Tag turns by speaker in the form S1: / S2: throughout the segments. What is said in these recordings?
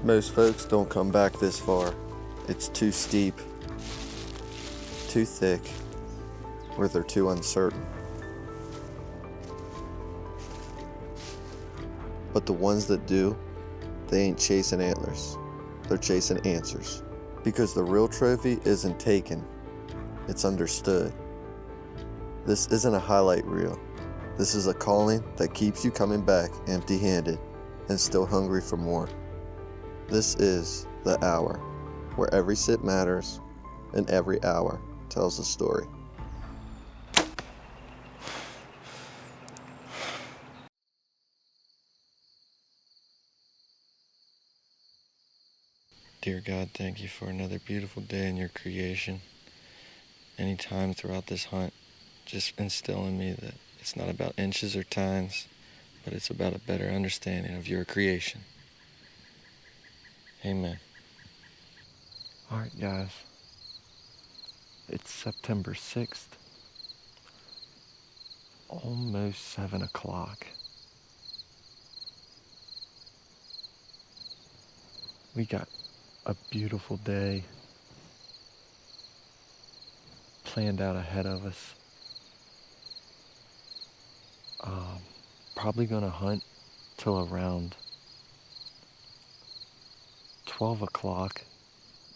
S1: Most folks don't come back this far. It's too steep, too thick, or they're too uncertain. But the ones that do, they ain't chasing antlers. They're chasing answers. Because the real trophy isn't taken, it's understood. This isn't a highlight reel. This is a calling that keeps you coming back empty-handed and still hungry for more. This is the hour where every sit matters and every hour tells a story. Dear God, thank you for another beautiful day in your creation. Any time throughout this hunt, just instill in me that it's not about inches or tines, but it's about a better understanding of your creation. Amen. Alright guys, it's September 6th, almost 7 o'clock. We got a beautiful day planned out ahead of us. Probably gonna hunt till around 12 o'clock.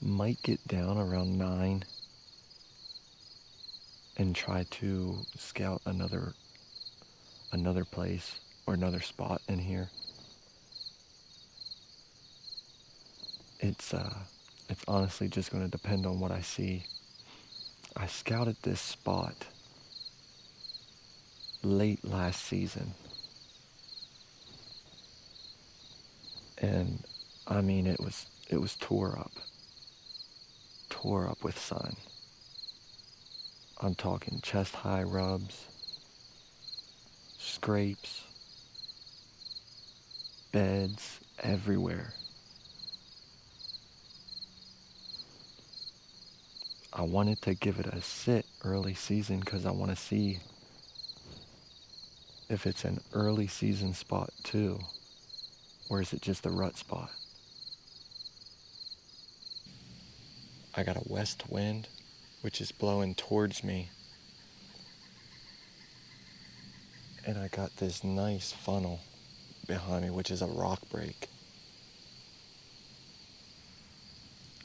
S1: Might get down around 9 and try to scout another place or another spot in here. It's honestly just going to depend on what I see. I scouted this spot late last season, and I mean it was tore up with sun. I'm talking chest high rubs, scrapes, beds everywhere. I wanted to give it a sit early season because I want to see if it's an early season spot too, or is it just a rut spot. I got a west wind, which is blowing towards me, and I got this nice funnel behind me, which is a rock break.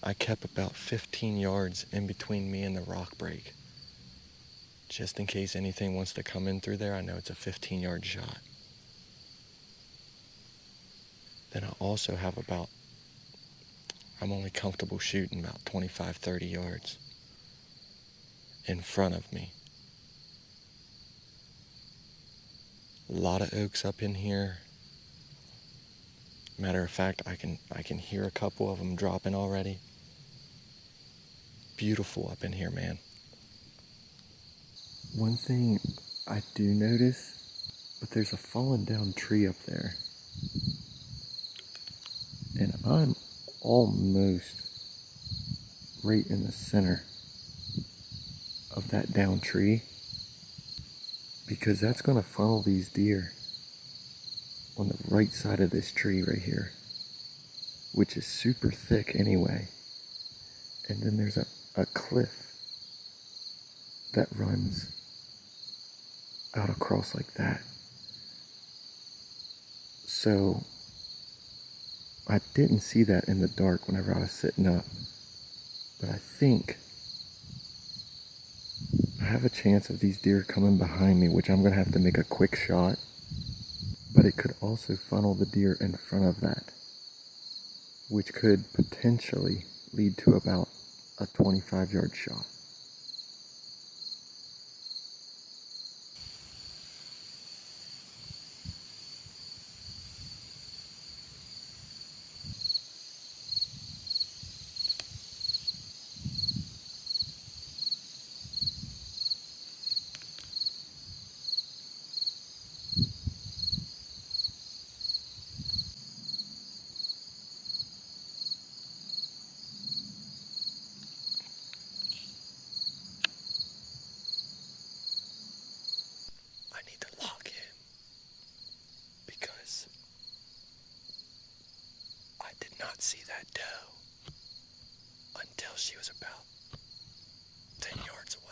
S1: I kept about 15 yards in between me and the rock break, just in case anything wants to come in through there. I know it's a 15-yard shot. Then I also have I'm only comfortable shooting about 25, 30 yards in front of me. A lot of oaks up in here. Matter of fact, I can hear a couple of them dropping already. Beautiful up in here, man. One thing I do notice, but there's a fallen down tree up there. And I'm almost right in the center of that down tree, because that's going to funnel these deer on the right side of this tree right here, which is super thick anyway. And then there's a cliff that runs out across like that. So I didn't see that in the dark whenever I was sitting up, but I think I have a chance of these deer coming behind me, which I'm going to have to make a quick shot, but it could also funnel the deer in front of that, which could potentially lead to about a 25-yard shot.
S2: not see that doe until she was about 10 yards away.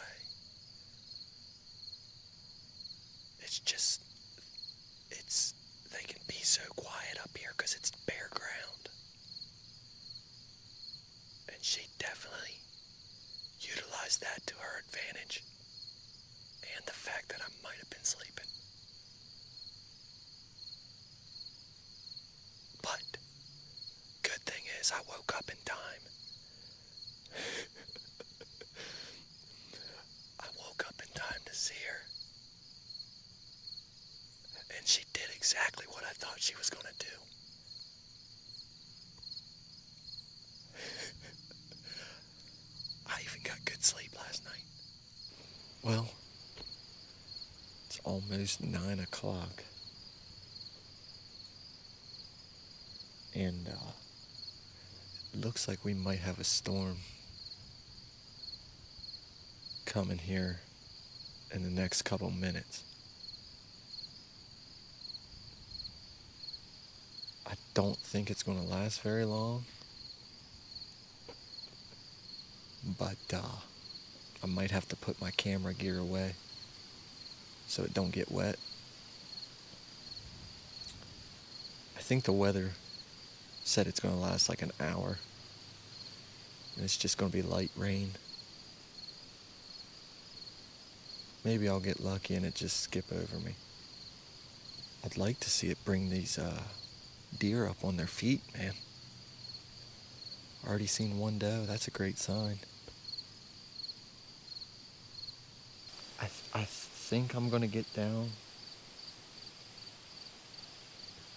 S2: They can be so quiet up here because it's bare ground. And she definitely utilized that to her advantage. And the fact that I might have been sleeping. But, good thing is I woke up in time. I woke up in time to see her. And she did exactly what I thought she was going to do. I even got good sleep last night. Well, it's almost 9 o'clock. And it looks like we might have a storm coming here in the next couple minutes. I don't think it's going to last very long, but I might have to put my camera gear away so it don't get wet. I think the weather said it's going to last like an hour, and it's just going to be light rain. Maybe I'll get lucky and it just skip over me. I'd like to see it bring these deer up on their feet, man. Already seen one doe. That's a great sign. I think I'm going to get down,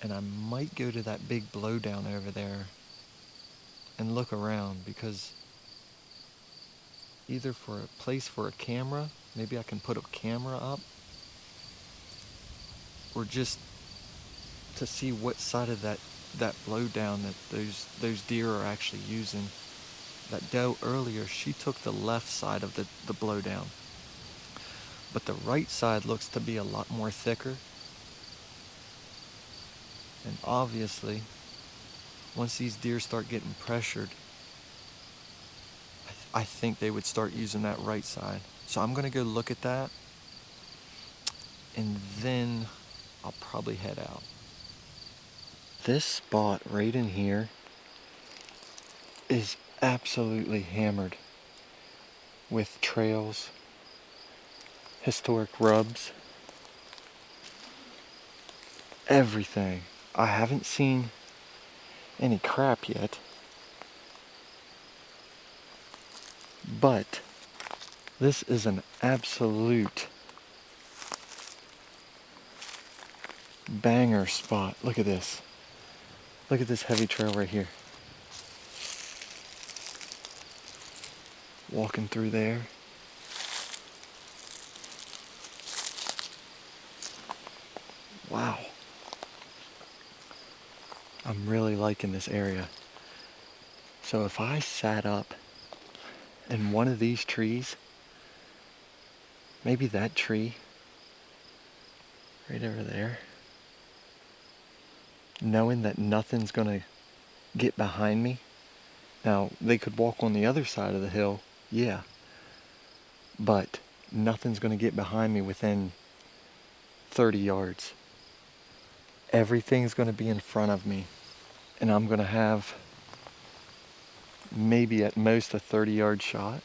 S2: and I might go to that big blowdown over there and look around, because either for a place for a camera, maybe I can put a camera up, or just to see what side of that blowdown that those deer are actually using. That doe earlier, she took the left side of the blowdown, but the right side looks to be a lot more thicker. And obviously, once these deer start getting pressured, I think they would start using that right side. So I'm going to go look at that, and then I'll probably head out. This spot right in here is absolutely hammered with trails, historic rubs, everything. I haven't seen any crap yet, but this is an absolute banger spot. Look at this. Look at this heavy trail right here. Walking through there. Wow. I'm really liking this area. So if I sat up in one of these trees, maybe that tree right over there, knowing that nothing's gonna get behind me. Now, they could walk on the other side of the hill, yeah, but nothing's gonna get behind me within 30 yards. Everything's gonna be in front of me, and I'm gonna have maybe at most a 30-yard shot.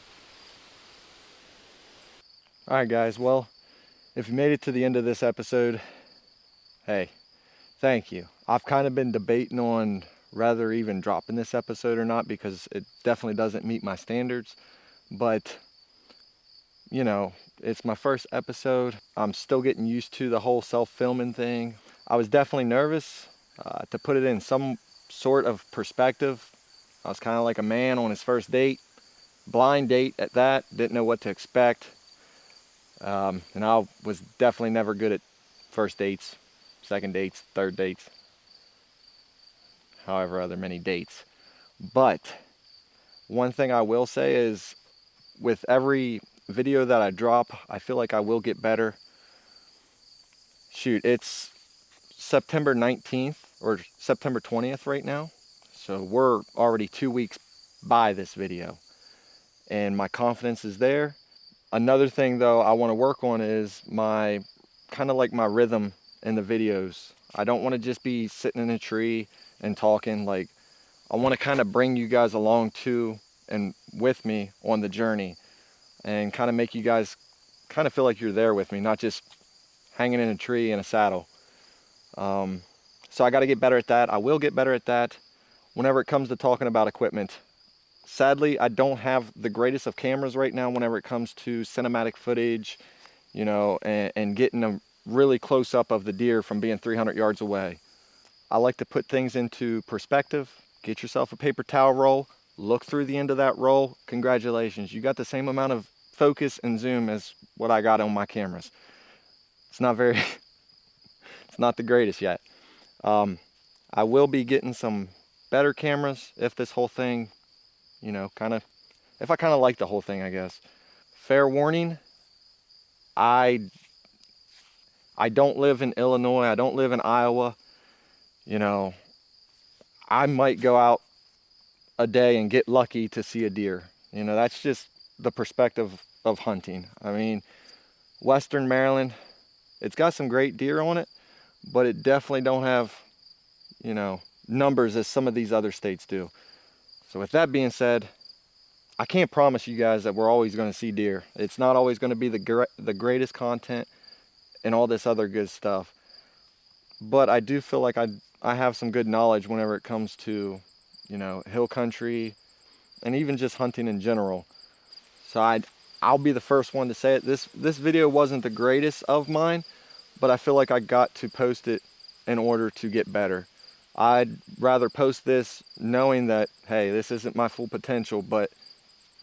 S2: Alright guys, well, if you made it to the end of this episode, hey, thank you. I've kind of been debating on whether even dropping this episode or not, because it definitely doesn't meet my standards, but you know, it's my first episode. I'm still getting used to the whole self-filming thing. I was definitely nervous to put it in some sort of perspective. I was kind of like a man on his first date, blind date at that, didn't know what to expect. And I was definitely never good at first dates, second dates, third dates, however other many dates. But one thing I will say is, with every video that I drop, I feel like I will get better. Shoot, it's September 19th or September 20th right now. So we're already 2 weeks by this video, and my confidence is there. Another thing though I want to work on is my kind of like my rhythm in the videos. I don't want to just be sitting in a tree and talking. Like, I want to kind of bring you guys along too and with me on the journey, and kind of make you guys kind of feel like you're there with me, not just hanging in a tree in a saddle. So I got to get better at that. I will get better at that whenever it comes to talking about equipment. Sadly, I don't have the greatest of cameras right now whenever it comes to cinematic footage, you know, and getting a really close up of the deer from being 300 yards away. I like to put things into perspective. Get yourself a paper towel roll, look through the end of that roll. Congratulations, you got the same amount of focus and zoom as what I got on my cameras. It's not very, it's not the greatest yet. I will be getting some better cameras if this whole thing, you know, if I kind of like the whole thing, I guess. Fair warning, I don't live in Illinois. I don't live in Iowa. You know, I might go out a day and get lucky to see a deer. You know, that's just the perspective of hunting. I mean, Western Maryland, it's got some great deer on it, but it definitely don't have, you know, numbers as some of these other states do. So with that being said, I can't promise you guys that we're always going to see deer. It's not always going to be the greatest content and all this other good stuff. But I do feel like I have some good knowledge whenever it comes to, you know, hill country and even just hunting in general. So I'll be the first one to say it. This video wasn't the greatest of mine, but I feel like I got to post it in order to get better. I'd rather post this knowing that, hey, this isn't my full potential, but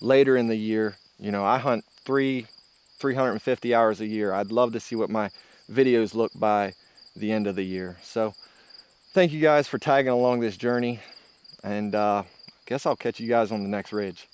S2: later in the year, you know, I hunt 350 hours a year. I'd love to see what my videos look by the end of the year. So thank you guys for tagging along this journey, and guess I'll catch you guys on the next ridge.